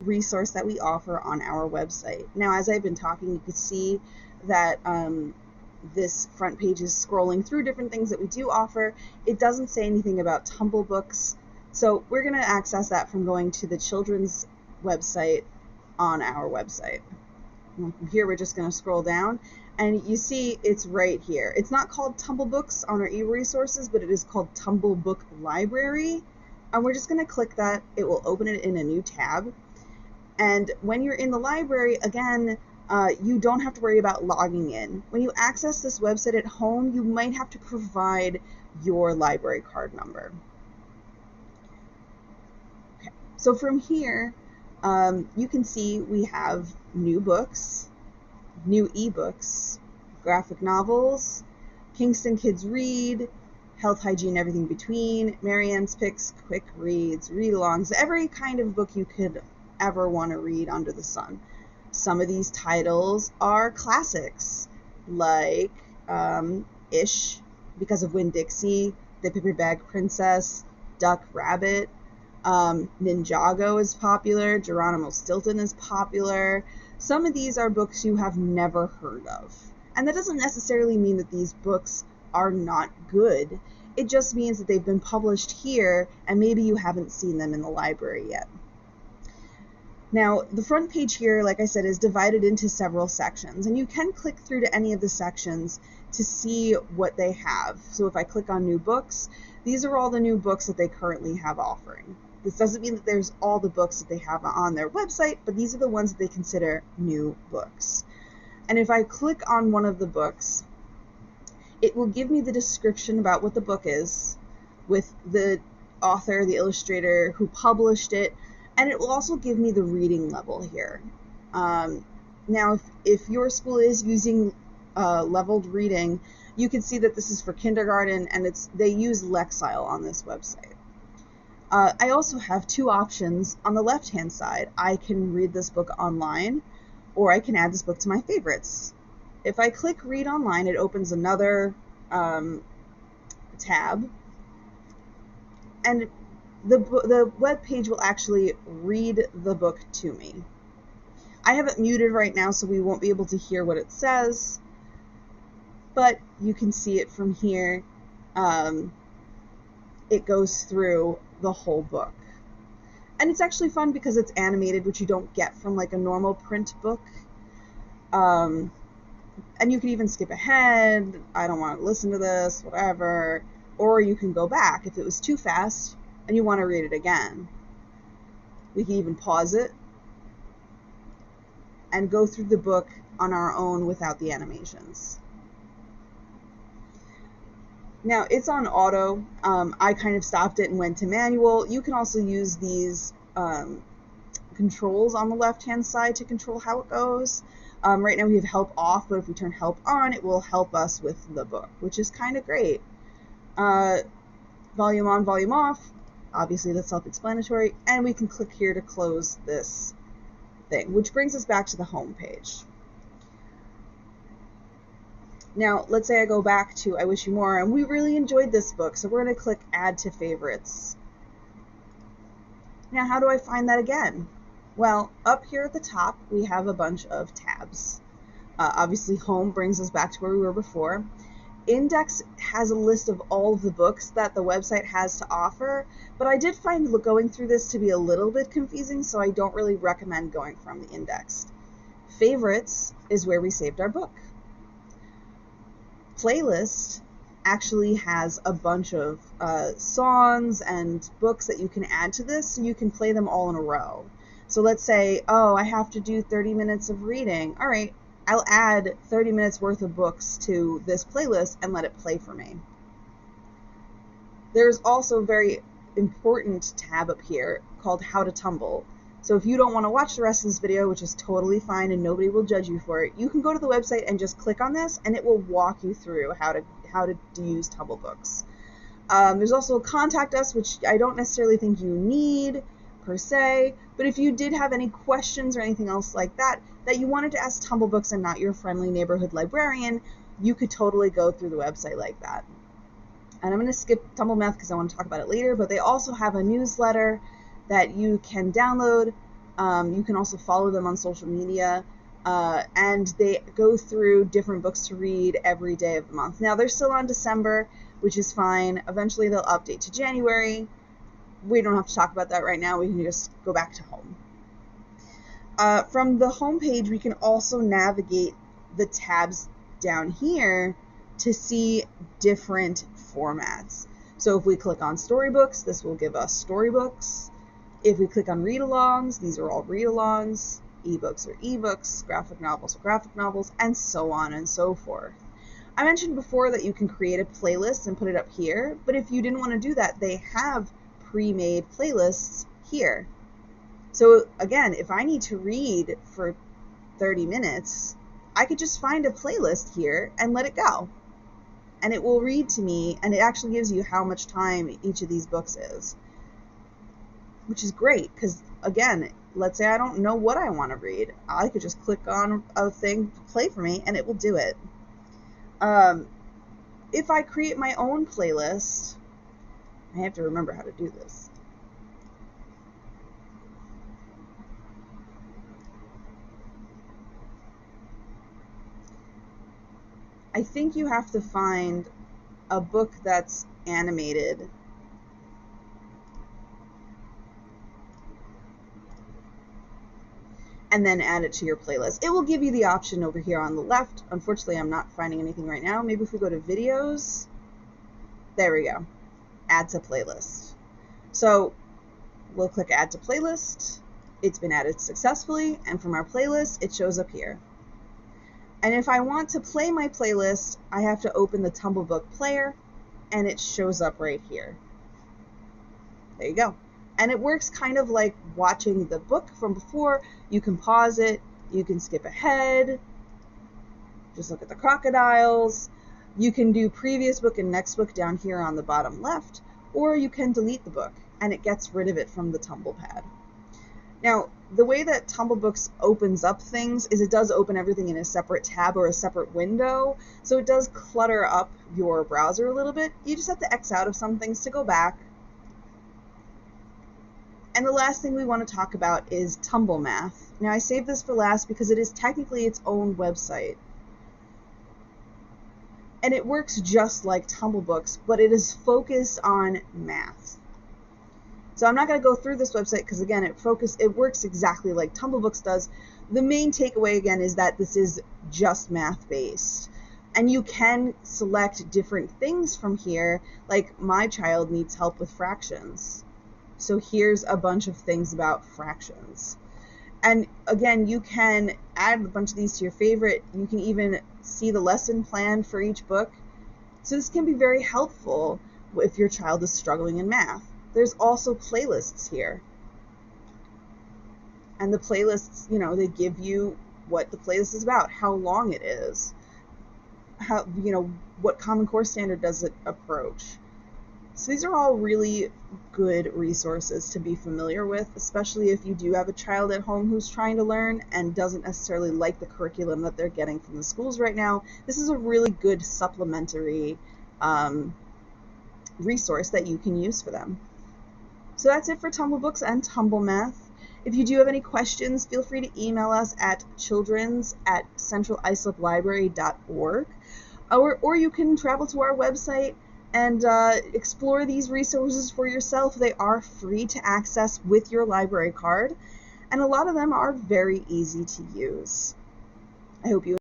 resource that we offer on our website. Now, as I've been talking, you can see that this front page is scrolling through different things that we do offer. It doesn't say anything about Tumblebooks, so we're going to access that from going to the children's website on our website. And from here, we're just going to scroll down, and you see it's right here. It's not called Tumblebooks on our e-resources, but it is called Tumblebook Library, and we're just going to click that. It will open it in a new tab. And when you're in the library, again, you don't have to worry about logging in. When you access this website at home, you might have to provide your library card number. Okay. So from here, you can see we have new books, new ebooks, graphic novels, Kingston Kids Read, Health, Hygiene, Everything Between, Marianne's Picks, Quick Reads, Read-alongs, every kind of book you could ever want to read under the sun. Some of these titles are classics, like Ish, Because of Winn-Dixie, The Paper Bag Princess, Duck Rabbit, Ninjago is popular, Geronimo Stilton is popular. Some of these are books you have never heard of. And that doesn't necessarily mean that these books are not good. It just means that they've been published here and maybe you haven't seen them in the library yet. Now, the front page here, like I said, is divided into several sections, and you can click through to any of the sections to see what they have. So if I click on new books, these are all the new books that they currently have offering. This doesn't mean that there's all the books that they have on their website, but these are the ones that they consider new books. And if I click on one of the books, it will give me the description about what the book is, with the author, the illustrator, who published it, and it will also give me the reading level here. Now, if your school is using leveled reading, you can see that this is for kindergarten, and they use Lexile on this website. I also have two options on the left-hand side. I can read this book online, or I can add this book to my favorites. If I click Read Online, it opens another tab, and the web page will actually read the book to me. I have it muted right now, so we won't be able to hear what it says, but you can see it from here. It goes through the whole book. And it's actually fun because it's animated, which you don't get from like a normal print book. And you can even skip ahead. I don't want to listen to this, whatever. Or you can go back if it was too fast and you want to read it again. We can even pause it and go through the book on our own without the animations. Now, it's on auto. I kind of stopped it and went to manual. You can also use these controls on the left-hand side to control how it goes. Right now we have help off, but if we turn help on, it will help us with the book, which is kind of great. Volume on, volume off. Obviously, that's self-explanatory. And we can click here to close this thing, which brings us back to the home page. Now, let's say I go back to I Wish You More, and we really enjoyed this book, so we're going to click Add to Favorites. Now, how do I find that again? Well, up here at the top, we have a bunch of tabs. Obviously, Home brings us back to where we were before. Index has a list of all of the books that the website has to offer, but I did find going through this to be a little bit confusing, so I don't really recommend going from the index. Favorites is where we saved our book. Playlist actually has a bunch of songs and books that you can add to this, so you can play them all in a row. So let's say, oh, I have to do 30 minutes of reading. All right, I'll add 30 minutes worth of books to this playlist and let it play for me. There's also a very important tab up here called How to Tumble. So if you don't want to watch the rest of this video, which is totally fine and nobody will judge you for it, you can go to the website and just click on this and it will walk you through how to use Tumblebooks. There's also Contact Us, which I don't necessarily think you need per se, but if you did have any questions or anything else like that you wanted to ask Tumblebooks and not your friendly neighborhood librarian, you could totally go through the website like that. And I'm going to skip Tumble Math because I want to talk about it later, but they also have a newsletter that you can download You can also follow them on social media. And they go through different books to read every day of the month. Now, they're still on December, which is fine. Eventually, they'll update to January. We don't have to talk about that right now. We can just go back to home. From the home page, we can also navigate the tabs down here to see different formats. So if we click on storybooks, this will give us storybooks. If we click on read-alongs, these are all read-alongs. Ebooks are ebooks, graphic novels are graphic novels, and so on and so forth. I mentioned before that you can create a playlist and put it up here, but if you didn't want to do that, they have pre-made playlists here. So again, if I need to read for 30 minutes, I could just find a playlist here and let it go. And it will read to me, and it actually gives you how much time each of these books is. Which is great, because again, let's say I don't know what I want to read. I could just click on a thing to play for me, and it will do it. If I create my own playlist, I have to remember how to do this. I think you have to find a book that's animated. And then add it to your playlist. It will give you the option over here on the left. Unfortunately, I'm not finding anything right now. Maybe if we go to videos, there we go. Add to playlist. So we'll click add to playlist. It's been added successfully, and from our playlist, it shows up here. And if I want to play my playlist, I have to open the Tumblebook player, and it shows up right here. There you go. And it works kind of like watching the book from before. You can pause it, you can skip ahead, just look at the crocodiles. You can do previous book and next book down here on the bottom left, or you can delete the book, and it gets rid of it from the TumblePad. Now, the way that Tumblebooks opens up things is it does open everything in a separate tab or a separate window, so it does clutter up your browser a little bit. You just have to X out of some things to go back. And the last thing we want to talk about is Tumble Math. Now, I saved this for last because it is technically its own website. And it works just like Tumblebooks, but it is focused on math. So I'm not going to go through this website because, again, it works exactly like Tumblebooks does. The main takeaway, again, is that this is just math-based. And you can select different things from here, like my child needs help with fractions. So here's a bunch of things about fractions. And again, you can add a bunch of these to your favorite. You can even see the lesson plan for each book. So this can be very helpful if your child is struggling in math. There's also playlists here. And the playlists, they give you what the playlist is about, how long it is, how, what Common Core standard does it approach. So these are all really good resources to be familiar with, especially if you do have a child at home who's trying to learn and doesn't necessarily like the curriculum that they're getting from the schools right now. This is a really good supplementary resource that you can use for them. So that's it for Tumblebooks and Tumble Math. If you do have any questions, feel free to email us at childrens@centralisliblibrary.org, or you can travel to our website and explore these resources for yourself. They are free to access with your library card, and a lot of them are very easy to use. I hope you